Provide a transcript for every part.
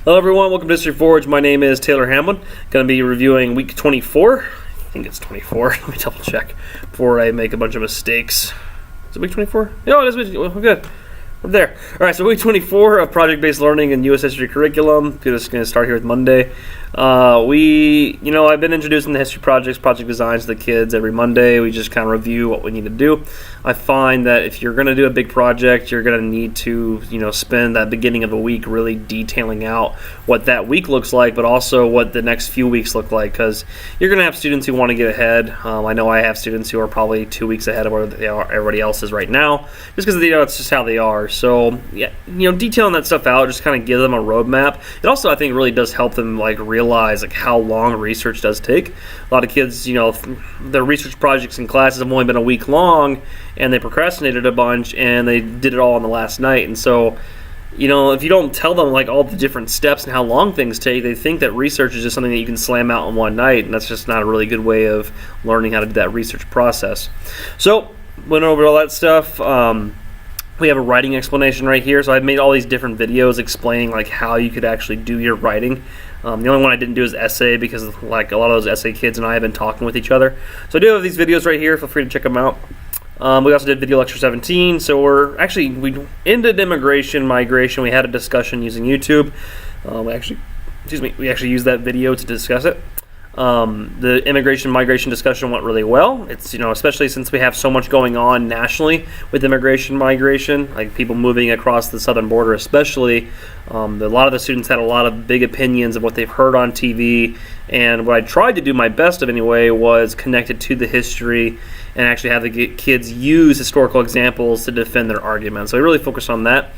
Hello everyone, welcome to History Forge. My name is Taylor Hamlin. Going to be reviewing week 24. I think it's 24. Let me double check before I make a bunch of mistakes. Is it week 24? No, it is. Well, good. We're there. All right, so week 24 of project-based learning and U.S. history curriculum. We're just going to start here with Monday. I've been introducing the history projects, project designs to the kids every Monday. We just kind of review what we need to do. I find that if you're going to do a big project, you're going to need to, spend that beginning of the week really detailing out what that week looks like, but also what the next few weeks look like, because you're going to have students who want to get ahead. I know I have students who are probably 2 weeks ahead of where everybody else is right now, just because it's just how they are. So, yeah, detailing that stuff out, just kind of give them a roadmap. It also, I think, really does help them realize how long research does take. A lot of kids, their research projects in classes have only been a week long, and they procrastinated a bunch, and they did it all on the last night. And so, if you don't tell them all the different steps and how long things take, they think that research is just something that you can slam out in one night, and that's just not a really good way of learning how to do that research process. So, went over all that stuff. We have a writing explanation right here. So I've made all these different videos explaining how you could actually do your writing. The only one I didn't do is essay, because a lot of those essay kids and I have been talking with each other. So I do have these videos right here. Feel free to check them out. We also did video lecture 17. So we ended immigration migration. We had a discussion using YouTube. We actually used that video to discuss it. The immigration migration discussion went really well. It's especially since we have so much going on nationally with immigration migration, like people moving across the southern border especially. A lot of the students had a lot of big opinions of what they've heard on TV, and what I tried to do my best of anyway was connect it to the history and actually have the kids use historical examples to defend their arguments. So I really focused on that.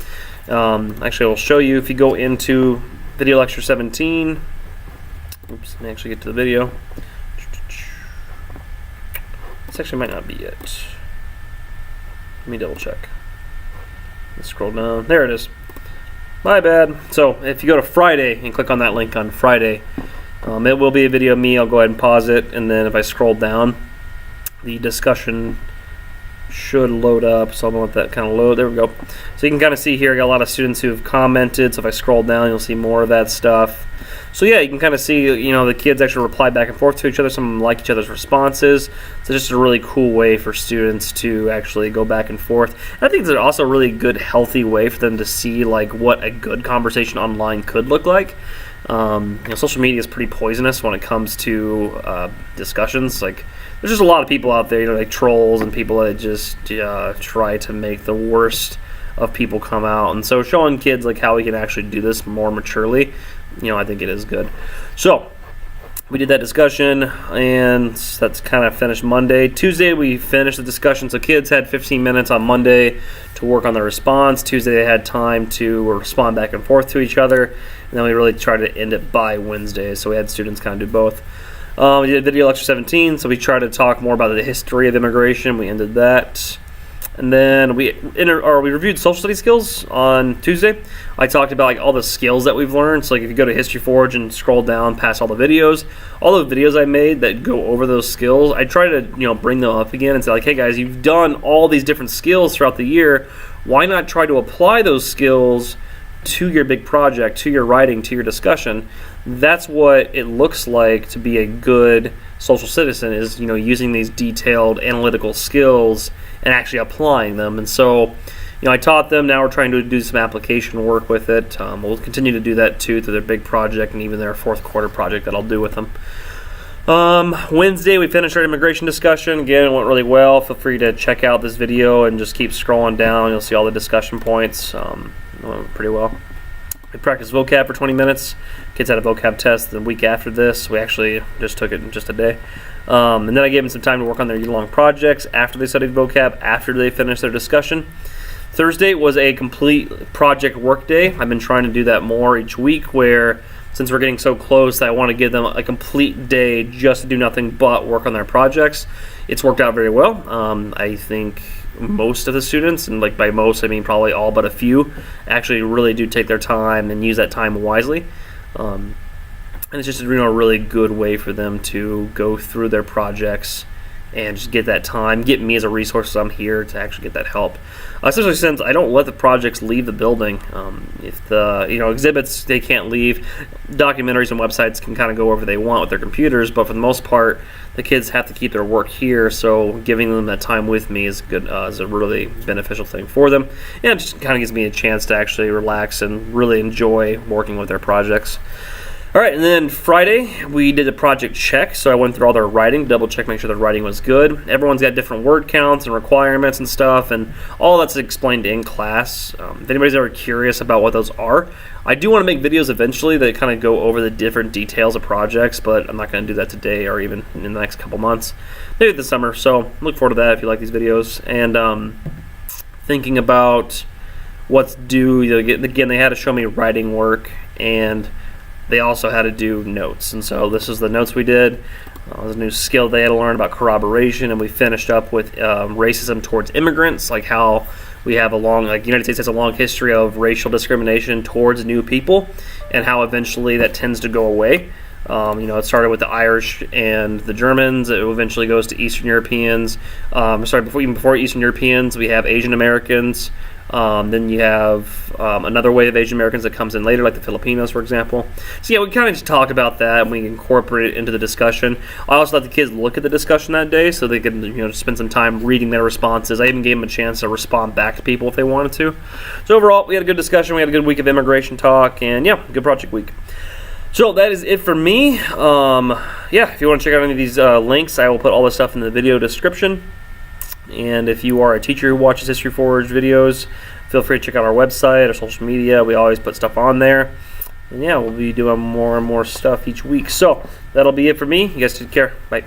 Actually, I'll show you if you go into video lecture 17. Oops, let me actually get to the video. This actually might not be it. Let me double check. Let's scroll down. There it is. My bad. So if you go to Friday and click on that link on Friday, it will be a video of me. I'll go ahead and pause it, and then if I scroll down, the discussion should load up. So I'm going to let that kind of load. There we go. So you can kind of see here, I got a lot of students who have commented. So if I scroll down, you'll see more of that stuff. So yeah, you can kind of see, the kids actually reply back and forth to each other. Some of them like each other's responses. So just a really cool way for students to actually go back and forth. And I think it's also a really good, healthy way for them to see what a good conversation online could look like. Social media is pretty poisonous when it comes to discussions. There's just a lot of people out there, like trolls and people that just try to make the worst of people come out. And so showing kids how we can actually do this more maturely, I think it is good. So we did that discussion, and that's kind of finished Monday. Tuesday we finished the discussion. So kids had 15 minutes on Monday to work on their response. Tuesday they had time to respond back and forth to each other, and then we really tried to end it by Wednesday. So we had students kind of do both. We did video lecture 17, so we tried to talk more about the history of immigration. We ended that. And then we reviewed social studies skills on Tuesday. I talked about all the skills that we've learned. So if you go to History Forge and scroll down past all the videos I made that go over those skills, I try to bring them up again and say hey guys, you've done all these different skills throughout the year. Why not try to apply those skills to your big project, to your writing, to your discussion? That's what it looks like to be a good social citizen, is using these detailed analytical skills and actually applying them. And so I taught them. Now we're trying to do some application work with it. We'll continue to do that too through their big project and even their fourth quarter project that I'll do with them. Wednesday we finished our immigration discussion. Again, it went really well. Feel free to check out this video and just keep scrolling down. You'll see all the discussion points. It went pretty well. We practiced vocab for 20 minutes. Kids had a vocab test the week after this. We actually just took it in just a day. And then I gave them some time to work on their year-long projects after they studied vocab, after they finished their discussion. Thursday was a complete project work day. I've been trying to do that more each week, where since we're getting so close, I want to give them a complete day just to do nothing but work on their projects. It's worked out very well. I think most of the students, and by most I mean probably all but a few, actually really do take their time and use that time wisely. And it's just a really good way for them to go through their projects and just get that time, get me as a resource, so I'm here to actually get that help. Especially since I don't let the projects leave the building. If the exhibits, they can't leave. Documentaries and websites can kind of go wherever they want with their computers, but for the most part, the kids have to keep their work here. So giving them that time with me is good, is a really beneficial thing for them, and it just kind of gives me a chance to actually relax and really enjoy working with their projects. All right, and then Friday, we did a project check, so I went through all their writing, double check, make sure the writing was good. Everyone's got different word counts and requirements and stuff, and all that's explained in class. If anybody's ever curious about what those are, I do want to make videos eventually that kind of go over the different details of projects, but I'm not going to do that today or even in the next couple months. Maybe this summer, so look forward to that if you like these videos. And thinking about what's due, again, they had to show me writing work, and they also had to do notes, and so this is the notes we did. It was a new skill they had to learn about corroboration, and we finished up with racism towards immigrants, like how we have the United States has a long history of racial discrimination towards new people, and how eventually that tends to go away. It started with the Irish and the Germans. It eventually goes to Eastern Europeans. Even before Eastern Europeans, we have Asian Americans. Then you have another wave of Asian Americans that comes in later, like the Filipinos, for example. So yeah, we kind of just talk about that, and we incorporate it into the discussion. I also let the kids look at the discussion that day, so they could just spend some time reading their responses. I even gave them a chance to respond back to people if they wanted to. So overall, we had a good discussion. We had a good week of immigration talk, and yeah, good project week. So that is it for me. If you want to check out any of these links, I will put all this stuff in the video description. And if you are a teacher who watches History Forge videos, feel free to check out our website, our social media. We always put stuff on there. And yeah, we'll be doing more and more stuff each week. So that'll be it for me. You guys take care. Bye.